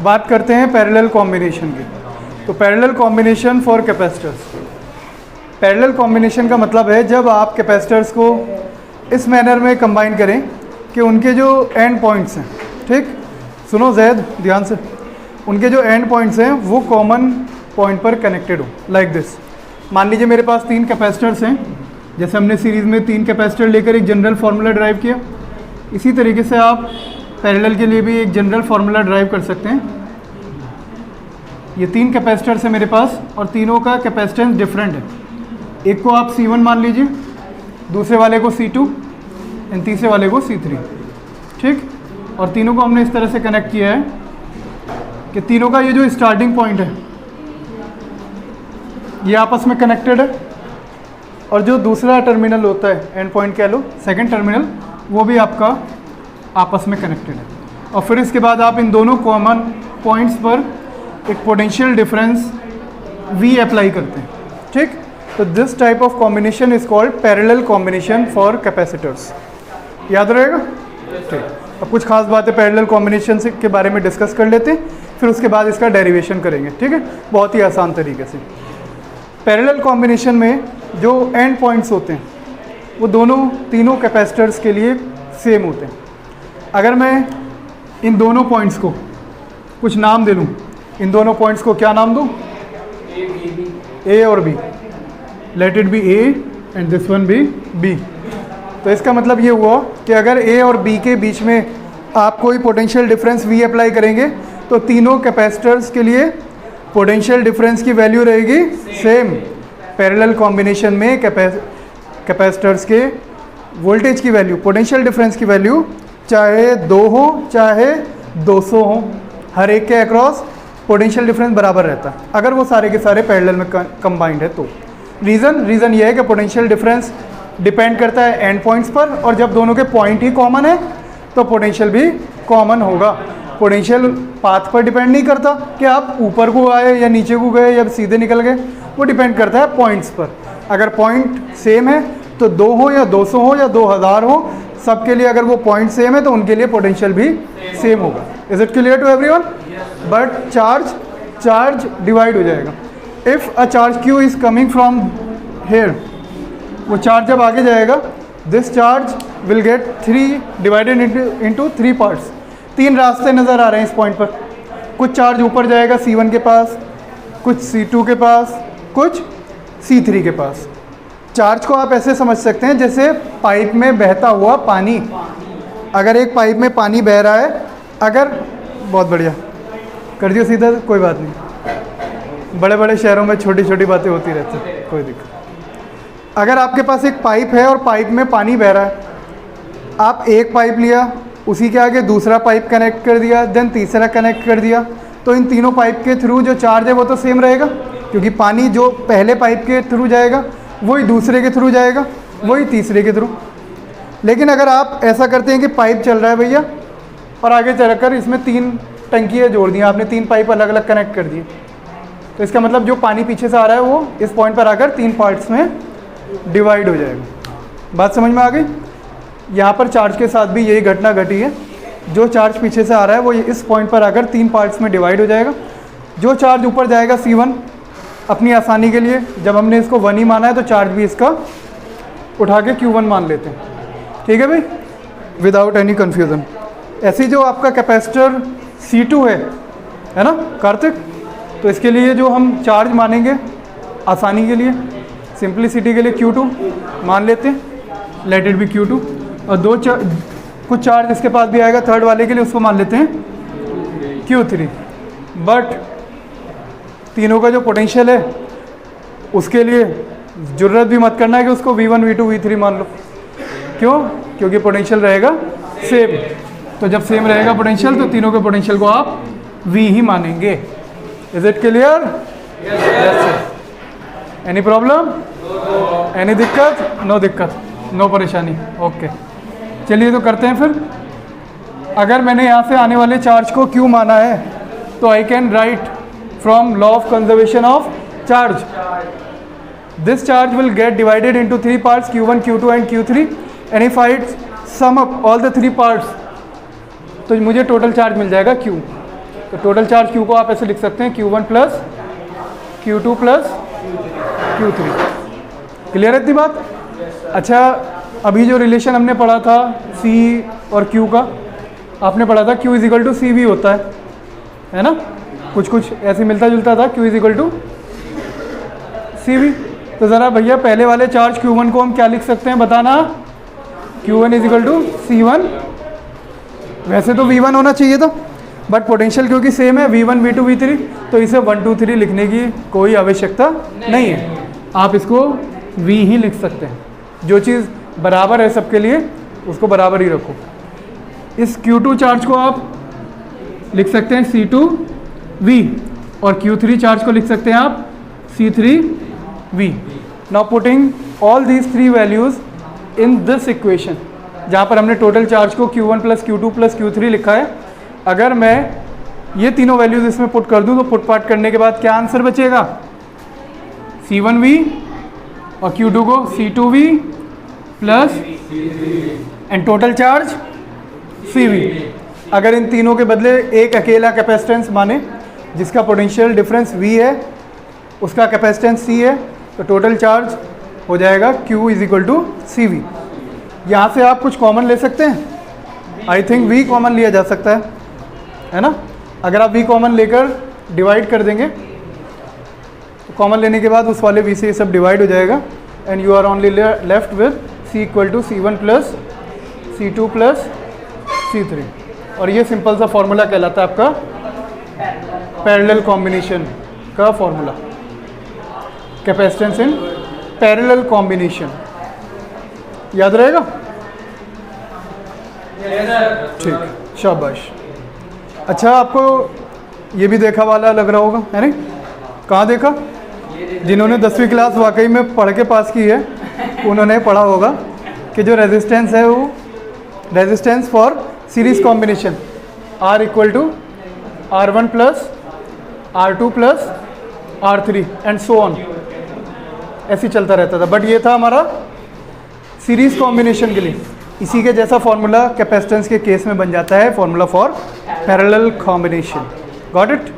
बात करते हैं पैरेलल कॉम्बिनेशन की। तो parallel combination for capacitors. Parallel combination का मतलब है जब आप कैपेसिटर्स को इस मैनर में कंबाइन करें कि उनके जो एंड पॉइंट्स हैं, ठीक, सुनो जैद ध्यान से, उनके जो एंड पॉइंट्स हैं वो कॉमन पॉइंट पर कनेक्टेड हो, लाइक दिस। मान लीजिए मेरे पास 3 कैपेसिटर्स हैं, जैसे हमने सीरीज़ में 3 कैपेसिटर लेकर एक जनरल फार्मूला ड्राइव किया, इसी तरीके से आप पैरेलल के लिए भी एक जनरल फार्मूला ड्राइव कर सकते हैं। ये 3 कैपेसिटर्स हैं मेरे पास और तीनों का कैपेसिटेंस डिफरेंट है। एक को आप C1 मान लीजिए, दूसरे वाले को C2 एंड तीसरे वाले को C3, ठीक। और तीनों को हमने इस तरह से कनेक्ट किया है कि तीनों का ये जो स्टार्टिंग पॉइंट है ये आपस में कनेक्टेड है, और जो दूसरा टर्मिनल होता है, एंड पॉइंट कह लो, सेकंड टर्मिनल, वो भी आपका आपस में कनेक्टेड है। और फिर इसके बाद आप इन दोनों कॉमन पॉइंट्स पर एक पोटेंशियल डिफरेंस V अप्लाई करते हैं, ठीक। तो this type of combination is called parallel combination for capacitors. याद रहेगा, ठीक। अब कुछ खास बातें पैरेलल कॉम्बिनेशन के बारे में डिस्कस कर लेते हैं, फिर उसके बाद इसका डेरिवेशन करेंगे, ठीक है, बहुत ही आसान तरीके से। पैरेलल कॉम्बिनेशन में जो एंड पॉइंट्स होते हैं वो तीनों कैपेसिटर्स के लिए सेम होते हैं। अगर मैं इन दोनों पॉइंट्स को कुछ नाम दे लूँ, इन दोनों पॉइंट्स को क्या नाम दूँ? A और B। Let it be A and this one be B। तो इसका मतलब ये हुआ कि अगर A और B के बीच में आप कोई पोटेंशियल डिफरेंस V अप्लाई करेंगे तो तीनों कैपेसिटर्स के लिए पोटेंशियल डिफरेंस की वैल्यू रहेगी सेम। पैरेलल कॉम्बिनेशन में कैपेसिटर्स के वोल्टेज की वैल्यू, पोटेंशियल डिफरेंस की वैल्यू चाहे 2 हो चाहे 200 हो, हर एक के अक्रॉस पोटेंशियल डिफरेंस बराबर रहता है अगर वो सारे के सारे पैरेलल में कंबाइंड है। तो रीज़न ये है कि पोटेंशियल डिफरेंस डिपेंड करता है एंड पॉइंट्स पर, और जब दोनों के पॉइंट ही कॉमन है तो पोटेंशियल भी कॉमन होगा। पोटेंशियल पाथ पर डिपेंड नहीं करता कि आप ऊपर को आए या नीचे को गए या सीधे निकल गए, वो डिपेंड करता है पॉइंट्स पर। अगर पॉइंट सेम है तो 2 हो या 200 हो या 2000 हो, सबके लिए अगर वो पॉइंट सेम है तो उनके लिए पोटेंशियल भी सेम होगा। Is it clear to everyone? But charge divide हो जाएगा। If a charge Q is coming from here, वो चार्ज जब आगे जाएगा, this charge will get 3 divided into 3 parts. 3 रास्ते नज़र आ रहे हैं इस पॉइंट पर। कुछ चार्ज ऊपर जाएगा C1 के पास, कुछ C2 के पास, कुछ C3 के पास। चार्ज को आप ऐसे समझ सकते हैं जैसे पाइप में बहता हुआ पानी। अगर एक पाइप में पानी बह रहा है, अगर, बहुत बढ़िया कर दियो सीधा, कोई बात नहीं, बड़े बड़े शहरों में छोटी छोटी बातें होती रहती हैं, कोई दिक्कत। अगर आपके पास एक पाइप है और पाइप में पानी बह रहा है, आप एक पाइप लिया, उसी के आगे दूसरा पाइप कनेक्ट कर दिया, देन तीसरा कनेक्ट कर दिया, तो इन तीनों पाइप के थ्रू जो चार्ज है वो तो सेम रहेगा, क्योंकि पानी जो पहले पाइप के थ्रू जाएगा वही दूसरे के थ्रू जाएगा, वही तीसरे के थ्रू। लेकिन अगर आप ऐसा करते हैं कि पाइप चल रहा है भैया और आगे चलकर इसमें 3 टंकियाँ जोड़ दी, आपने 3 पाइप अलग अलग कनेक्ट कर दिए, तो इसका मतलब जो पानी पीछे से आ रहा है वो इस पॉइंट पर आकर 3 पार्ट्स में डिवाइड हो जाएगा। बात समझ में आ गई? यहाँ पर चार्ज के साथ भी यही घटना घटी है। जो चार्ज पीछे से आ रहा है वो इस पॉइंट पर आकर 3 पार्ट्स में डिवाइड हो जाएगा। जो चार्ज ऊपर जाएगा C1, अपनी आसानी के लिए जब हमने इसको 1 ही माना है तो चार्ज भी इसका उठा के Q1 मान लेते हैं, ठीक है भाई, विदाउट एनी कन्फ्यूज़न। ऐसी जो आपका कैपेसिटर C2 है ना कार्तिक, तो इसके लिए जो हम चार्ज मानेंगे आसानी के लिए, सिंप्लिसिटी के लिए Q2 मान लेते हैं, लेट इट बी Q2। और कुछ चार्ज इसके पास भी आएगा थर्ड वाले के लिए, उसको मान लेते हैं Q3। बट तीनों का जो पोटेंशियल है उसके लिए ज़रूरत भी मत करना है कि उसको V1 V2 V3 मान लो। क्यों? क्योंकि पोटेंशियल रहेगा सेम। तो जब सेम रहेगा पोटेंशियल तो तीनों के पोटेंशियल को आप V ही मानेंगे। Is it clear? Any problem? Any दिक्कत? नो दिक्कत, नो परेशानी, ओके। चलिए तो करते हैं फिर। अगर मैंने यहाँ से आने वाले चार्ज को Q माना है तो I can write from law of conservation of charge, this charge will gate divided into 3 parts, Q1, Q2 and Q3, and if I sum up all the 3 parts तो मुझे टोटल चार्ज मिल जाएगा Q। तो total charge Q को आप ऐसे लिख सकते हैं Q1 plus Q2 plus Q3। Clear है इतनी बात? अच्छा, अभी जो रिलेशन हमने पढ़ा था C और Q का, आपने पढ़ा था Q is equal to CV होता है ना? कुछ ऐसे मिलता जुलता था, Q is equal to CV। तो ज़रा भैया पहले वाले चार्ज Q1 को हम क्या लिख सकते हैं बताना? Q1 is equal to C1। वैसे तो V1 होना चाहिए था, बट पोटेंशियल क्योंकि सेम है V1 V2 V3, तो इसे 1 2 3 लिखने की कोई आवश्यकता नहीं है। आप इसको V ही लिख सकते हैं। जो चीज़ बराबर है सबके लिए उसको बराबर ही रखो। इस Q2 चार्ज को आप लिख सकते हैं C2V और Q3 चार्ज को लिख सकते हैं आप C3V। Now putting all these 3 values in this equation, जहाँ पर हमने टोटल चार्ज को Q1 plus Q2 plus Q3 लिखा है, अगर मैं ये तीनों वैल्यूज़ इसमें पुट कर दूँ तो पुट पार्ट करने के बाद क्या आंसर बचेगा? C1V और Q2 को C2V plus and total charge CV। अगर इन तीनों के बदले एक अकेला कैपेसिटेंस माने जिसका पोटेंशियल डिफरेंस V है, उसका कैपेसिटेंस C है, तो टोटल चार्ज हो जाएगा Q is equal to CV। यहाँ से आप कुछ कॉमन ले सकते हैं। आई थिंक V कॉमन लिया जा सकता है ना? अगर आप V कॉमन लेकर डिवाइड कर देंगे तो कॉमन लेने के बाद उस वाले V से ये सब डिवाइड हो जाएगा and you are only left with C equal to C1 plus C2 plus C3। और ये सिंपल सा फॉर्मूला कहलाता है आपका पैरेलल कॉम्बिनेशन का formula, capacitance in parallel combination. याद रहेगा? ठीक, शाबाश। अच्छा, आपको ये भी देखा वाला लग रहा होगा, है नहीं? कहाँ देखा? जिन्होंने 10वीं क्लास वाकई में पढ़ के पास की है उन्होंने पढ़ा होगा कि जो रेजिस्टेंस है वो resistance for series combination R equal to R1 plus R2 plus R3 and so on, ऐसे चलता रहता था। बट ये था हमारा सीरीज कॉम्बिनेशन के लिए। इसी के जैसा फॉर्मूला कैपेसिटेंस के केस में बन जाता है, formula for parallel combination. Got it?